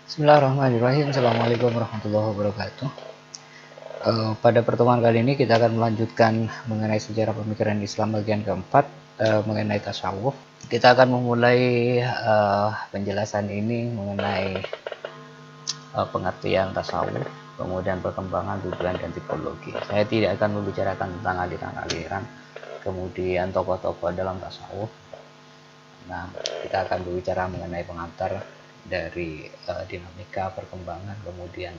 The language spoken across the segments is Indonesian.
Bismillahirrahmanirrahim. Assalamualaikum warahmatullahi wabarakatuh. Pada pertemuan kali ini kita akan melanjutkan mengenai sejarah pemikiran Islam bagian keempat, mengenai tasawuf. Kita akan memulai penjelasan ini mengenai pengertian tasawuf, kemudian perkembangan, tujuan, dan tipologi. Saya tidak akan membicarakan tentang aliran-aliran, kemudian tokoh-tokoh dalam tasawuf. Nah, kita akan berbicara mengenai pengantar dari dinamika perkembangan, kemudian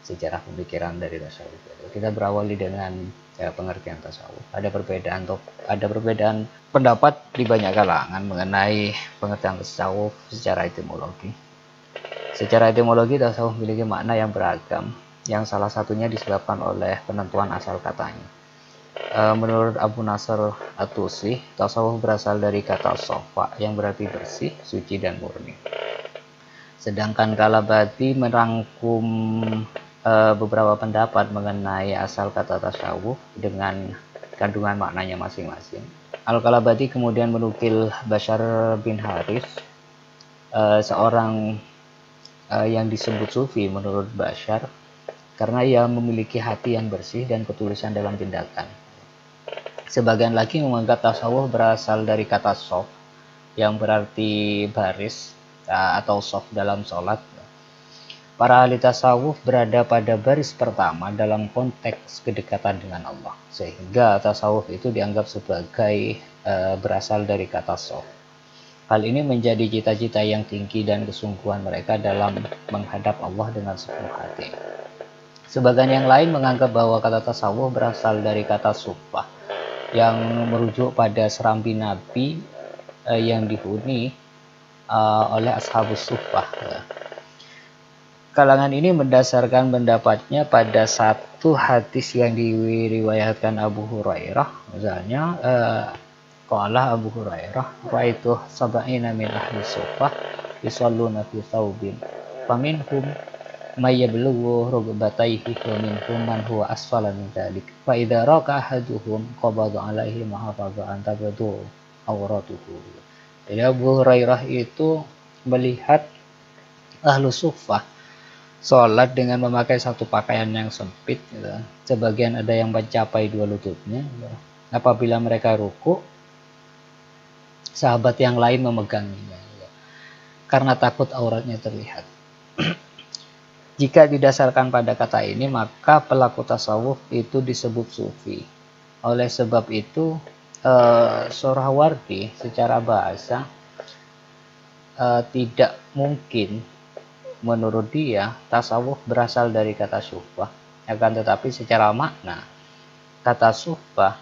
sejarah pemikiran dari tasawuf. Kita berawali dengan pengertian tasawuf. Ada perbedaan pendapat di banyak kalangan mengenai pengertian tasawuf secara etimologi. Secara etimologi, tasawuf memiliki makna yang beragam, yang salah satunya disebabkan oleh penentuan asal katanya. Menurut Abu Nasr At-Tusi, tasawuf berasal dari kata sofa yang berarti bersih, suci, dan murni. Sedangkan Kalabati merangkum beberapa pendapat mengenai asal kata tasawuf dengan kandungan maknanya masing-masing. Al-Kalabati kemudian menukil Bashar bin Harith, seorang yang disebut sufi menurut Bashar, karena ia memiliki hati yang bersih dan ketulusan dalam tindakan. Sebagian lagi menganggap tasawuf berasal dari kata sof yang berarti baris atau sof dalam sholat. Para ahli tasawuf berada pada baris pertama dalam konteks kedekatan dengan Allah, sehingga tasawuf itu dianggap sebagai berasal dari kata sof. Hal ini menjadi cita-cita yang tinggi dan kesungguhan mereka dalam menghadap Allah dengan sepenuh hati. Sebagian yang lain menganggap bahwa kata tasawuf berasal dari kata sufah yang merujuk pada serambi Nabi yang dihuni oleh ashabus sufah. Kalangan ini mendasarkan pendapatnya pada satu hadis yang diriwayatkan Abu Hurairah. Misalnya, qala Abu Hurairah, ra'aitu sab'ina min ahli sufah yusalluna fi thawbin faminhum may yablughu rukbatayhi wa minhum man huwa asfala min dhalik fa idza raka ahaduhum qabada alaihi ma hafaza an tabadu awratuhu. Jadi Abu Hurairah itu melihat ahlu sufah sholat dengan memakai satu pakaian yang sempit, gitu. Sebagian ada yang mencapai dua lututnya, gitu. Apabila mereka ruku, sahabat yang lain memeganginya, gitu, karena takut auratnya terlihat. Jika didasarkan pada kata ini, maka pelaku tasawuf itu disebut sufi. Oleh sebab itu, Sohrawardi secara bahasa tidak mungkin, menurut dia, tasawuf berasal dari kata sufah. Akan tetapi secara makna, kata sufah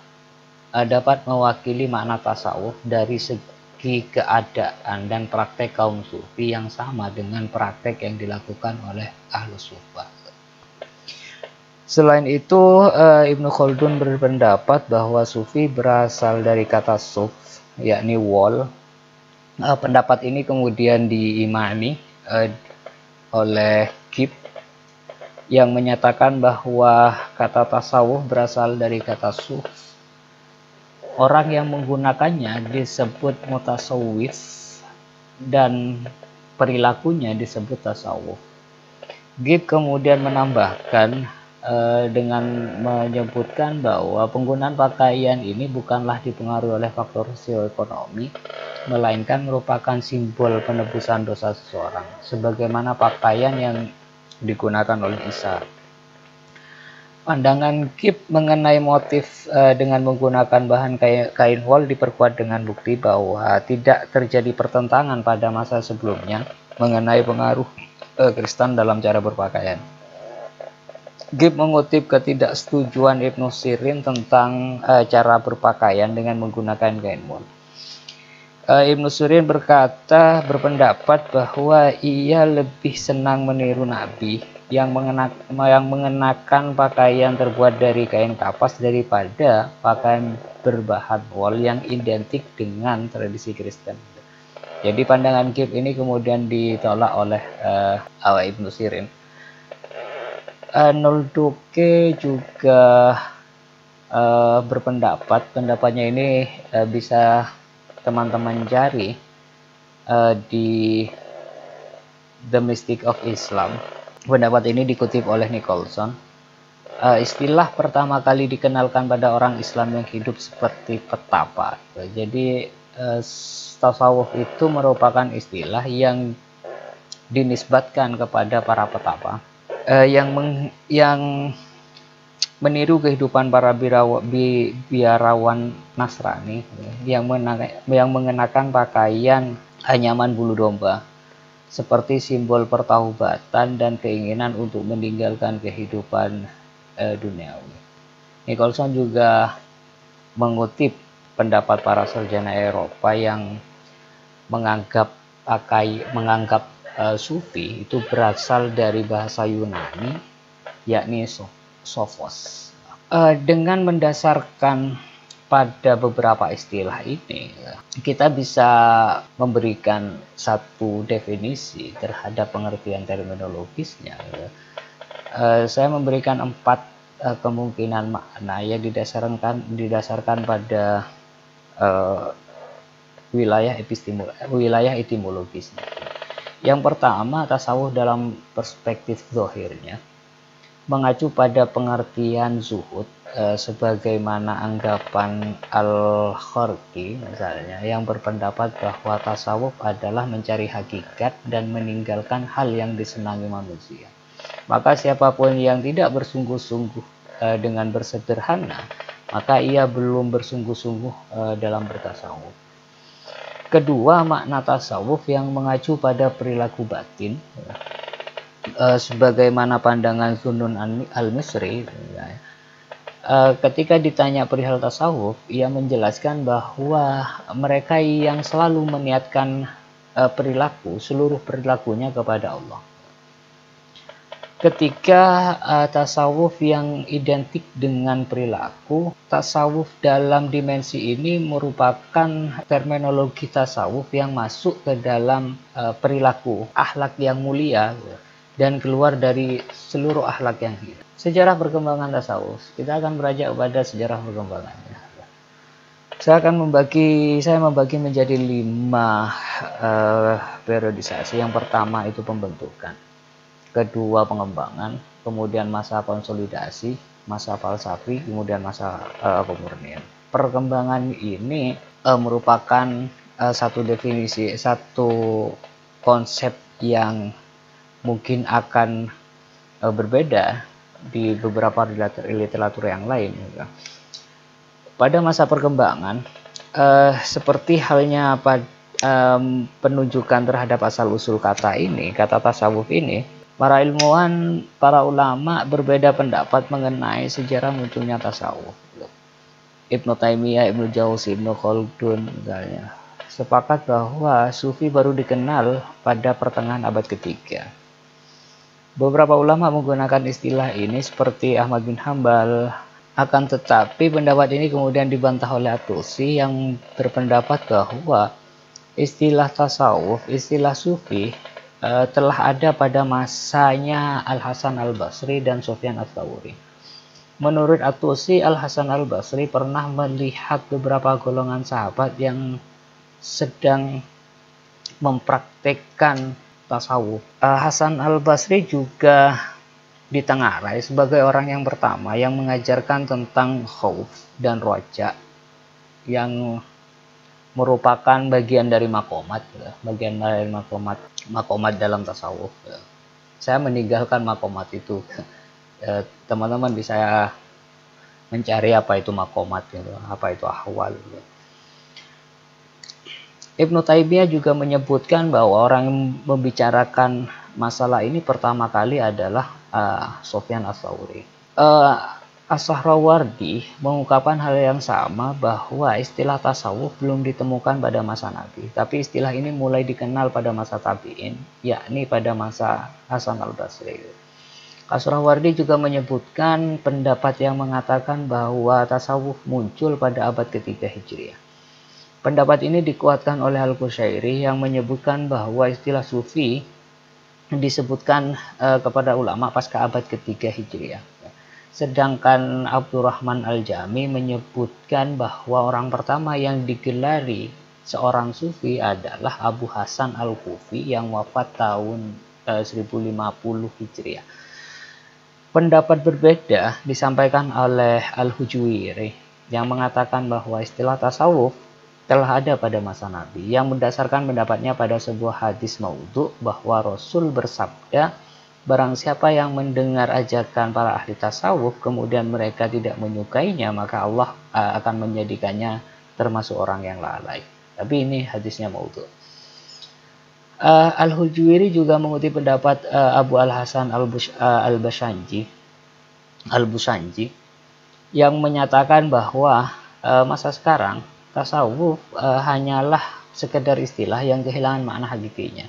dapat mewakili makna tasawuf dari segi keadaan dan praktek kaum sufi yang sama dengan praktek yang dilakukan oleh ahlu sufah. Selain itu, Ibnu Khaldun berpendapat bahwa sufi berasal dari kata suf, yakni wall. Pendapat ini kemudian diimani oleh Gibb yang menyatakan bahwa kata tasawuf berasal dari kata suf. Orang yang menggunakannya disebut mutasawwif dan perilakunya disebut tasawuf. Gibb kemudian menambahkan dengan menyebutkan bahwa penggunaan pakaian ini bukanlah dipengaruhi oleh faktor sosioekonomi, melainkan merupakan simbol penebusan dosa seseorang, sebagaimana pakaian yang digunakan oleh Isa. Pandangan Gibb mengenai motif dengan menggunakan bahan kain wol diperkuat dengan bukti bahwa tidak terjadi pertentangan pada masa sebelumnya mengenai pengaruh Kristen dalam cara berpakaian. Gibb mengutip ketidaksetujuan Ibnu Sirin tentang cara berpakaian dengan menggunakan kain wol. Ibnu Sirin berpendapat bahwa ia lebih senang meniru Nabi yang mengenakan pakaian terbuat dari kain kapas daripada pakaian berbahan wol yang identik dengan tradisi Kristen. Jadi pandangan Gibb ini kemudian ditolak oleh Ibnu Sirin. Nolduke juga pendapatnya ini bisa teman-teman cari di The Mystic of Islam. Pendapat ini dikutip oleh Nicholson. Istilah pertama kali dikenalkan pada orang Islam yang hidup seperti petapa. Jadi tasawuf itu merupakan istilah yang dinisbatkan kepada para petapa yang meniru kehidupan para biarawan Nasrani yang mengenakan pakaian anyaman bulu domba seperti simbol pertaubatan dan keinginan untuk meninggalkan kehidupan duniawi. Nicholson juga mengutip pendapat para sarjana Eropa yang menganggap Sufi itu berasal dari bahasa Yunani, yakni Sophos. Dengan mendasarkan pada beberapa istilah ini, kita bisa memberikan satu definisi terhadap pengertian terminologisnya. Saya memberikan 4 kemungkinan makna yang didasarkan pada wilayah etimologisnya. Yang pertama, tasawuf dalam perspektif zahirnya mengacu pada pengertian zuhud, sebagaimana anggapan Al-Kharqi misalnya, yang berpendapat bahwa tasawuf adalah mencari hakikat dan meninggalkan hal yang disenangi manusia. Maka siapapun yang tidak bersungguh-sungguh dengan bersederhana, maka ia belum bersungguh-sungguh dalam bertasawuf. Kedua, makna tasawuf yang mengacu pada perilaku batin, sebagaimana pandangan Zunnun al-Misri. Ketika ditanya perihal tasawuf, ia menjelaskan bahwa mereka yang selalu meniatkan seluruh perilakunya kepada Allah. Ketika tasawuf yang identik dengan perilaku, tasawuf dalam dimensi ini merupakan terminologi tasawuf yang masuk ke dalam perilaku akhlak yang mulia dan keluar dari seluruh akhlak yang hina. Sejarah perkembangan tasawuf, kita akan beranjak pada sejarah perkembangannya. Saya membagi menjadi 5 periodisasi. Yang pertama itu pembentukan, kedua pengembangan, kemudian masa konsolidasi, masa falsafi, kemudian masa pemurnian. Perkembangan ini merupakan satu definisi, satu konsep yang mungkin akan berbeda di beberapa literatur yang lain. Pada masa perkembangan, seperti halnya pada penunjukan terhadap asal-usul kata tasawuf ini, para ilmuwan, para ulama berbeda pendapat mengenai sejarah munculnya tasawuf. Ibnu Taimiyah, Ibnu Jauzi, Ibnu Khaldun misalnya sepakat bahwa sufi baru dikenal pada pertengahan abad ketiga. Beberapa ulama menggunakan istilah ini seperti Ahmad bin Hambal. Akan tetapi pendapat ini kemudian dibantah oleh At-Tusi yang berpendapat bahwa istilah tasawuf, istilah sufi telah ada pada masanya Al-Hasan Al-Basri dan Sufyan Ats-Tsauri. Menurut At-Tusi, Al-Hasan Al-Basri pernah melihat beberapa golongan sahabat yang sedang mempraktekkan tasawuf. Hasan Al-Basri juga ditengarai sebagai orang yang pertama yang mengajarkan tentang khauf dan roja, yang merupakan bagian dari makomat dalam tasawuf. Saya meninggalkan makomat itu. Teman-teman bisa mencari apa itu makomat, apa itu ahwal. Ibnu Taimiyah juga menyebutkan bahwa orang yang membicarakan masalah ini pertama kali adalah Sufyan Ats-Tsauri. As-Sahrawardi mengungkapkan hal yang sama, bahwa istilah tasawuf belum ditemukan pada masa Nabi, tapi istilah ini mulai dikenal pada masa tabi'in, yakni pada masa Hasan Al-Basri. As-Sahrawardi juga menyebutkan pendapat yang mengatakan bahwa tasawuf muncul pada abad ketiga Hijriah. Pendapat ini dikuatkan oleh Al-Qushairi yang menyebutkan bahwa istilah sufi disebutkan kepada ulama pasca abad ketiga Hijriah. Sedangkan Abdurrahman Al-Jami menyebutkan bahwa orang pertama yang digelari seorang sufi adalah Abu Hasan Al-Kufi yang wafat tahun 1050 Hijriah. Pendapat berbeda disampaikan oleh Al-Hujwiri yang mengatakan bahwa istilah tasawuf telah ada pada masa Nabi, yang mendasarkan pendapatnya pada sebuah hadis maudhu bahwa Rasul bersabda, barang siapa yang mendengar ajakan para ahli tasawuf kemudian mereka tidak menyukainya, maka Allah akan menjadikannya termasuk orang yang lalai. Tapi ini hadisnya maudhu. Al-Hujwiri juga mengutip pendapat Abu Al-Hasan Al-Busanji yang menyatakan bahwa masa sekarang tasawuf hanyalah sekedar istilah yang kehilangan makna hakikinya.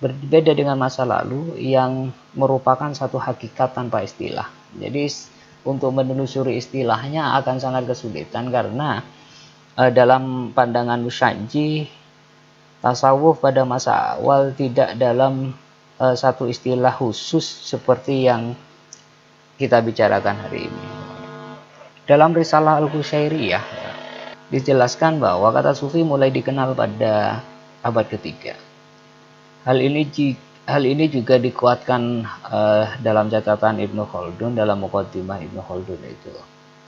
Berbeda dengan masa lalu yang merupakan satu hakikat tanpa istilah. Jadi untuk menelusuri istilahnya akan sangat kesulitan karena dalam pandangan Busanji, tasawuf pada masa awal tidak dalam satu istilah khusus seperti yang kita bicarakan hari ini. Dalam risalah Al-Qusyairiyah dijelaskan bahwa kata sufi mulai dikenal pada abad ketiga. Hal ini juga dikuatkan dalam catatan Ibnu Khaldun dalam Muqaddimah Ibnu Khaldun itu,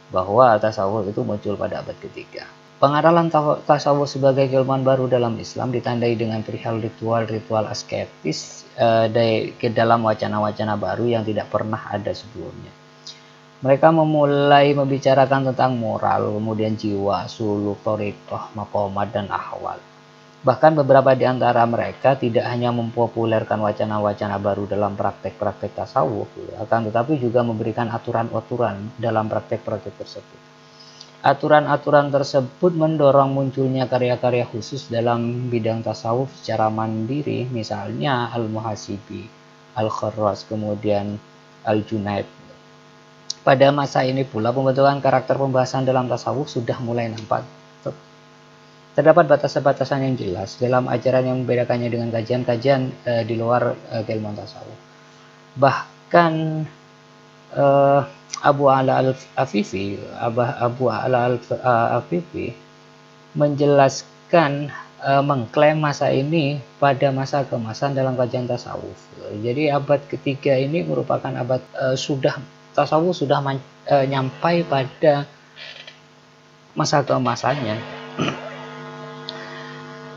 bahwa tasawuf itu muncul pada abad ketiga. Pengaralan tasawuf sebagai keilmuan baru dalam Islam ditandai dengan perihal ritual-ritual asketis ke dalam wacana-wacana baru yang tidak pernah ada sebelumnya. Mereka memulai membicarakan tentang moral, kemudian jiwa, suluk, thariqah, maqamat, dan ahwal. Bahkan beberapa di antara mereka tidak hanya mempopulerkan wacana-wacana baru dalam praktek-praktek tasawuf, akan tetapi juga memberikan aturan-aturan dalam praktek-praktek tersebut. Aturan-aturan tersebut mendorong munculnya karya-karya khusus dalam bidang tasawuf secara mandiri, misalnya Al-Muhasibi, Al-Kharraz, kemudian Al-Junaid. Pada masa ini pula pembentukan karakter pembahasan dalam tasawuf sudah mulai nampak. Terdapat batasan-batasan yang jelas dalam ajaran yang membedakannya dengan kajian-kajian di luar keilmuan tasawuf. Bahkan Abu Ala Al-Afifi menjelaskan mengklaim masa ini pada masa keemasan dalam kajian tasawuf. Jadi abad ketiga ini merupakan abad tasawuf sudah nyampai pada masa keemasannya.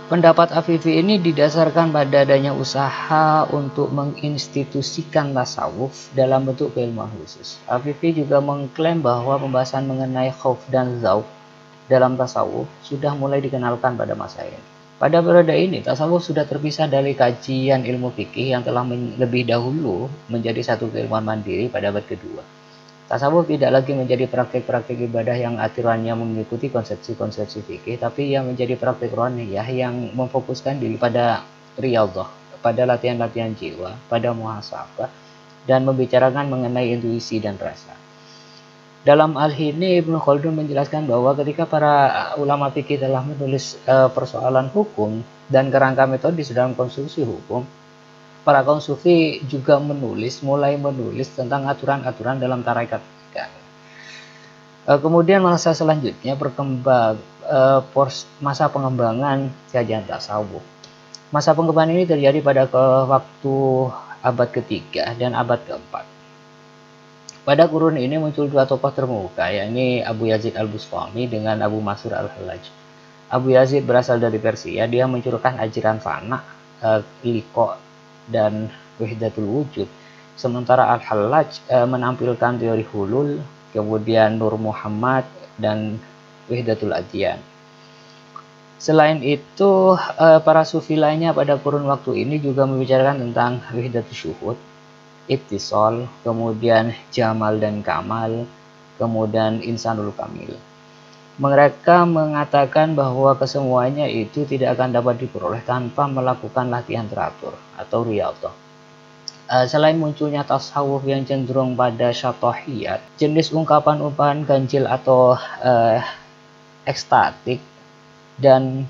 Pendapat Afifi ini didasarkan pada adanya usaha untuk menginstitusikan tasawuf dalam bentuk keilmuan khusus. Afifi juga mengklaim bahwa pembahasan mengenai khauf dan dzauq dalam tasawuf sudah mulai dikenalkan pada masa ini. Pada periode ini, tasawuf sudah terpisah dari kajian ilmu fikih yang telah lebih dahulu menjadi satu keilmuan mandiri pada abad kedua. Tasawuf tidak lagi menjadi praktik-praktik ibadah yang aturannya mengikuti konsepsi-konsepsi fikih, tapi yang menjadi praktik rohaniyah yang memfokuskan diri pada riyadhah, pada latihan-latihan jiwa, pada muhasabah, dan membicarakan mengenai intuisi dan rasa. Dalam hal ini Ibnu Khaldun menjelaskan bahwa ketika para ulama fikih telah menulis persoalan hukum dan kerangka metodis dalam konstruksi hukum, para kaum sufi juga mulai menulis tentang aturan-aturan dalam tarekat. Kemudian masa selanjutnya masa pengembangan kajian tasawuf. Masa pengembangan ini terjadi pada waktu abad ketiga dan abad keempat. Pada kurun ini muncul dua tokoh termuka, yakni Abu Yazid Al-Bustami dengan Abu Mansur Al-Hallaj. Abu Yazid berasal dari Persia, dia mencurahkan ajaran fana, liqa, dan wahdatul wujud. Sementara Al-Hallaj menampilkan teori hulul, kemudian Nur Muhammad, dan wahdatul adyan. Selain itu, para sufi lainnya pada kurun waktu ini juga membicarakan tentang wahdatul syuhud, ittisal, kemudian jamal dan kamal, kemudian insanul kamil. Mereka mengatakan bahwa kesemuanya itu tidak akan dapat diperoleh tanpa melakukan latihan teratur atau riyadhah. Selain munculnya tasawuf yang cenderung pada syatohiyat, jenis ungkapan-ungkapan ganjil atau ekstatik, dan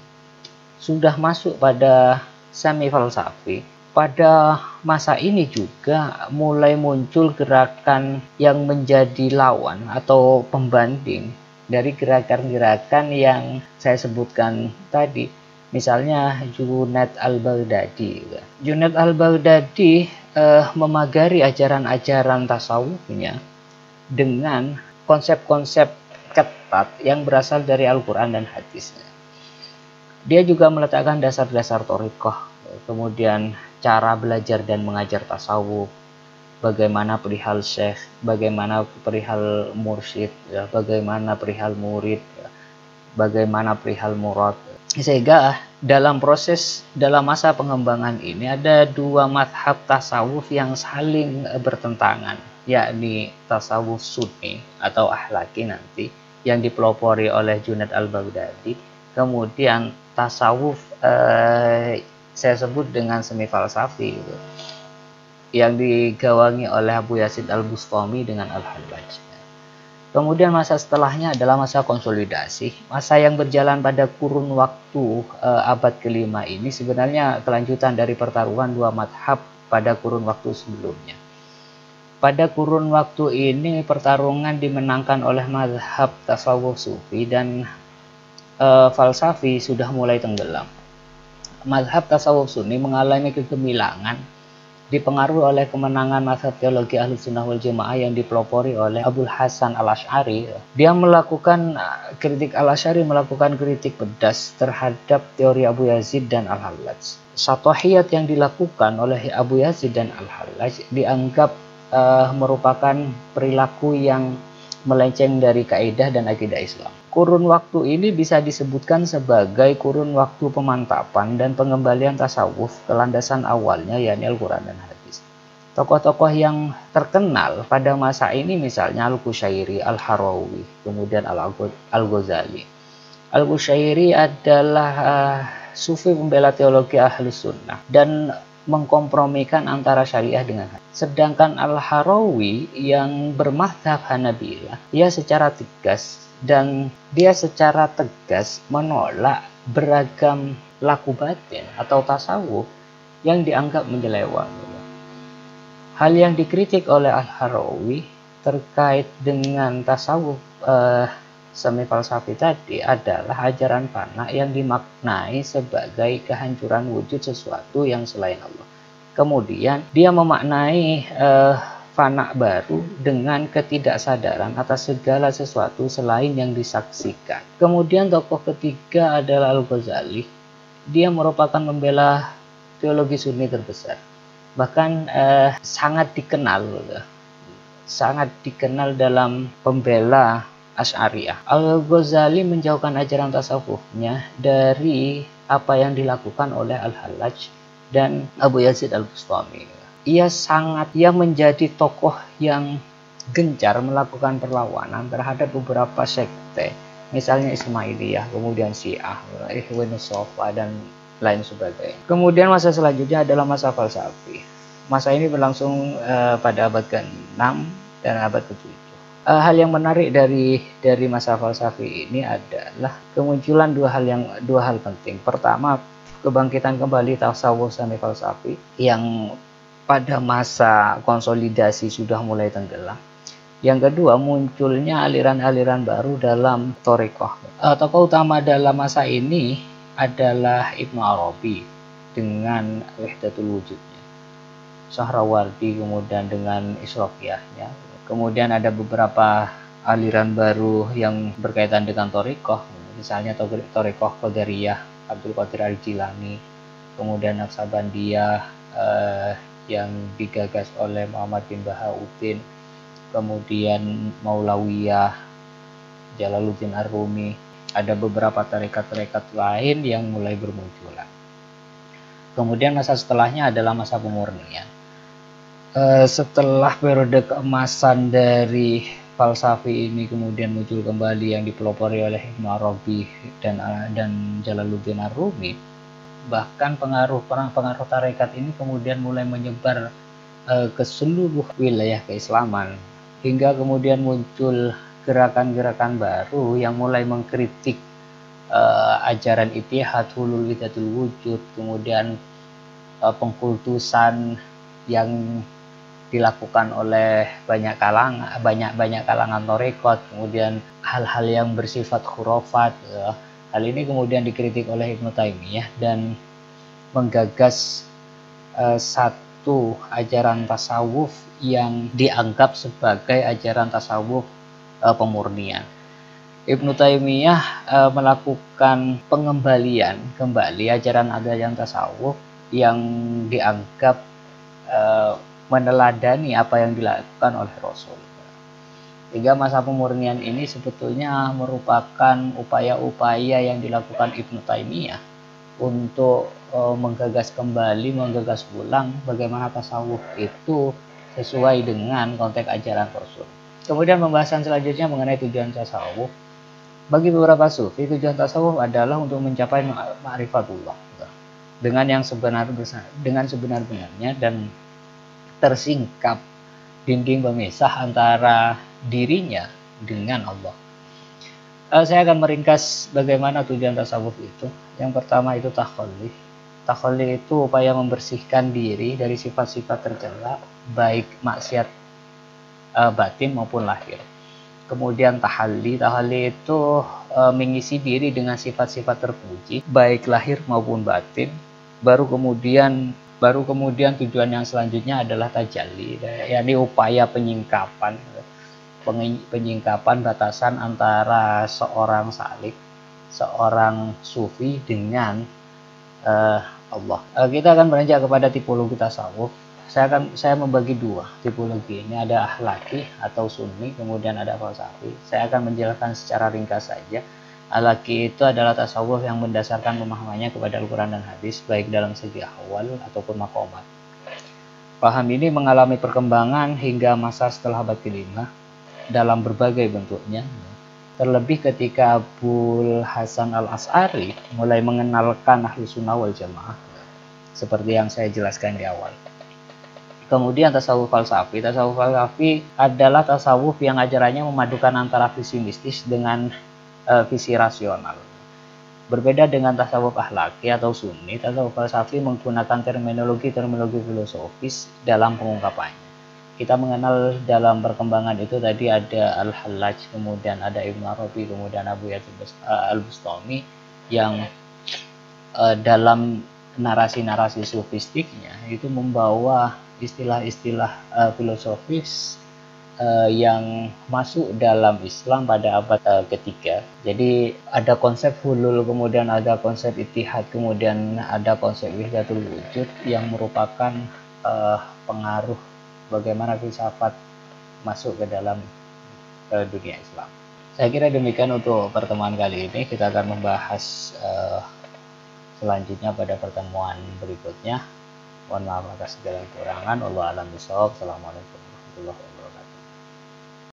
sudah masuk pada semi falsafi. Pada masa ini juga mulai muncul gerakan yang menjadi lawan atau pembanding dari gerakan-gerakan yang saya sebutkan tadi, Misalnya Junaid al-Baghdadi. Junaid al-Baghdadi memagari ajaran-ajaran tasawufnya dengan konsep-konsep ketat yang berasal dari Al-Quran dan hadis. Dia juga meletakkan dasar-dasar thariqah, kemudian cara belajar dan mengajar tasawuf, bagaimana perihal syekh, bagaimana perihal mursyid, ya, bagaimana perihal murid, ya, bagaimana perihal murad. Sehingga dalam masa pengembangan ini ada dua mazhab tasawuf yang saling bertentangan, yakni tasawuf sunni atau ahlaki nanti yang dipelopori oleh Junaid al-Baghdadi, kemudian tasawuf saya sebut dengan semi falsafi gitu, yang digawangi oleh Abu Yazid al-Bustami dengan al-Hallaj. Kemudian masa setelahnya adalah masa konsolidasi, masa yang berjalan pada kurun waktu abad kelima ini sebenarnya kelanjutan dari pertarungan dua madhab pada kurun waktu sebelumnya. Pada kurun waktu ini pertarungan dimenangkan oleh madhab tasawuf sufi dan falsafi sudah mulai tenggelam. Madhab tasawuf sunni mengalami kegemilangan dipengaruhi oleh kemenangan mazhab teologi Ahlussunnah wal Jamaah yang dipelopori oleh Abul Hasan al-Asy'ari. Dia melakukan kritik, al-Asy'ari melakukan kritik pedas terhadap teori Abu Yazid dan al-Hallaj. Syatahiyat yang dilakukan oleh Abu Yazid dan al-Hallaj dianggap merupakan perilaku yang melenceng dari kaidah dan akidah Islam. Kurun waktu ini bisa disebutkan sebagai kurun waktu pemantapan dan pengembalian tasawuf ke landasan awalnya, yakni Al-Quran dan hadis. Tokoh-tokoh yang terkenal pada masa ini misalnya Al-Qushairi, Al-Harawi, kemudian Al-Ghazali. Al-Qushairi adalah sufi pembela teologi Ahlus Sunnah dan mengkompromikan antara syariah dengan hadis. Sedangkan Al-Harawi yang bermadzhab Hanabilah, ia secara tegas menolak beragam laku batin atau tasawuf yang dianggap menyeleweng. Hal yang dikritik oleh Al-Harawi terkait dengan tasawuf semi falsafi tadi adalah ajaran fana yang dimaknai sebagai kehancuran wujud sesuatu yang selain Allah. Kemudian dia memaknai fana baru dengan ketidaksadaran atas segala sesuatu selain yang disaksikan. Kemudian tokoh ketiga adalah Al-Ghazali. Dia merupakan pembela teologi sunni terbesar. Bahkan sangat dikenal dalam pembela Asy'ariyah. Al-Ghazali menjauhkan ajaran tasawufnya dari apa yang dilakukan oleh Al-Hallaj dan Abu Yazid al-Bustami. Ia menjadi tokoh yang gencar melakukan perlawanan terhadap beberapa sekte, misalnya Ismailiyah, kemudian Syiah, Ikhwanus Shafa dan lain sebagainya. Kemudian masa selanjutnya adalah masa falsafi. Masa ini berlangsung pada abad ke-6 dan abad ke-7. Hal yang menarik dari masa falsafi ini adalah kemunculan dua hal penting. Pertama, kebangkitan kembali tasawuf semi falsafi yang pada masa konsolidasi sudah mulai tenggelam. Yang kedua, munculnya aliran-aliran baru dalam thariqah. Tokoh utama dalam masa ini adalah Ibnu Arabi dengan Wahdatul Wujudnya, Sahrawardi kemudian dengan Israqiyahnya. Kemudian ada beberapa aliran baru yang berkaitan dengan thariqah, misalnya thariqah Qadariyah, Abdul Qadir Al-Jilani, kemudian Naqsabandiyah yang digagas oleh Muhammad bin Bahauddin, kemudian Maulawiyah, Jalaluddin Ar-Rumi. Ada beberapa tarekat-tarekat lain yang mulai bermunculan. Kemudian masa setelahnya adalah masa pemurnian. Setelah periode keemasan dari falsafi ini kemudian muncul kembali yang dipelopori oleh Ibnu Arabi dan Jalaluddin Ar-Rumi. Bahkan pengaruh tarekat ini kemudian mulai menyebar ke seluruh wilayah keislaman, hingga kemudian muncul gerakan-gerakan baru yang mulai mengkritik ajaran Ittihad, Hulul Wahdatul Wujud, kemudian pengkultusan yang dilakukan oleh banyak kalangan thariqat, kemudian hal-hal yang bersifat khurafat, Hal ini kemudian dikritik oleh Ibnu Taimiyah dan menggagas satu ajaran tasawuf yang dianggap sebagai ajaran tasawuf pemurnian. Ibnu Taimiyah melakukan pengembalian kembali ajaran-ajaran tasawuf yang dianggap meneladani apa yang dilakukan oleh Rasul. Sehingga masa pemurnian ini sebetulnya merupakan upaya-upaya yang dilakukan Ibnu Taimiyah untuk menggagas ulang bagaimana tasawuf itu sesuai dengan konteks ajaran Rasul. Kemudian pembahasan selanjutnya mengenai tujuan tasawuf. Bagi beberapa sufi, tujuan tasawuf adalah untuk mencapai ma'rifatullah dengan sebenar-benarnya dan tersingkap dinding pemisah antara dirinya dengan Allah. Saya akan meringkas bagaimana tujuan tasawuf itu. Yang pertama itu takhalli. Takhalli itu upaya membersihkan diri dari sifat-sifat tercela, baik maksiat batin maupun lahir. Kemudian tahalli itu mengisi diri dengan sifat-sifat terpuji, baik lahir maupun batin. Baru kemudian tujuan yang selanjutnya adalah tajalli, yakni upaya penyingkapan batasan antara seorang salik, seorang sufi dengan Allah. Kita akan beranjak kepada tipologi tasawuf. Saya membagi dua tipologi ini, ada akhlaki atau sunni, kemudian ada falsafi. Saya akan menjelaskan secara ringkas saja. Akhlaki itu adalah tasawuf yang mendasarkan pemahamannya kepada Al-Quran dan hadis, baik dalam segi ahwal ataupun maqamat. Paham ini mengalami perkembangan hingga masa setelah abad ke-5 dalam berbagai bentuknya. Terlebih ketika Abul Hasan Al-Asy'ari mulai mengenalkan Ahlus Sunnah wal Jamaah, seperti yang saya jelaskan di awal. Kemudian tasawuf falsafi. Tasawuf falsafi adalah tasawuf yang ajarannya memadukan antara visi mistis dengan visi rasional. Berbeda dengan tasawuf akhlaki atau sunni, tasawuf falsafi menggunakan terminologi filosofis dalam pengungkapannya. Kita mengenal dalam perkembangan itu tadi ada Al-Hallaj, kemudian ada Ibnu Arabi, kemudian Abu Yazid Al-Bustami yang dalam narasi-narasi sufistiknya itu membawa istilah-istilah filosofis yang masuk dalam Islam pada abad ketiga. Jadi ada konsep hulul, kemudian ada konsep ittihad, kemudian ada konsep wahdatul wujud yang merupakan pengaruh bagaimana filsafat masuk ke dalam dunia Islam. Saya kira demikian untuk pertemuan kali ini. Kita akan membahas selanjutnya pada pertemuan berikutnya. Mohon maaf atas segala kekurangan. Wallahu a'lam bishawab. Assalamualaikum warahmatullahi wabarakatuh.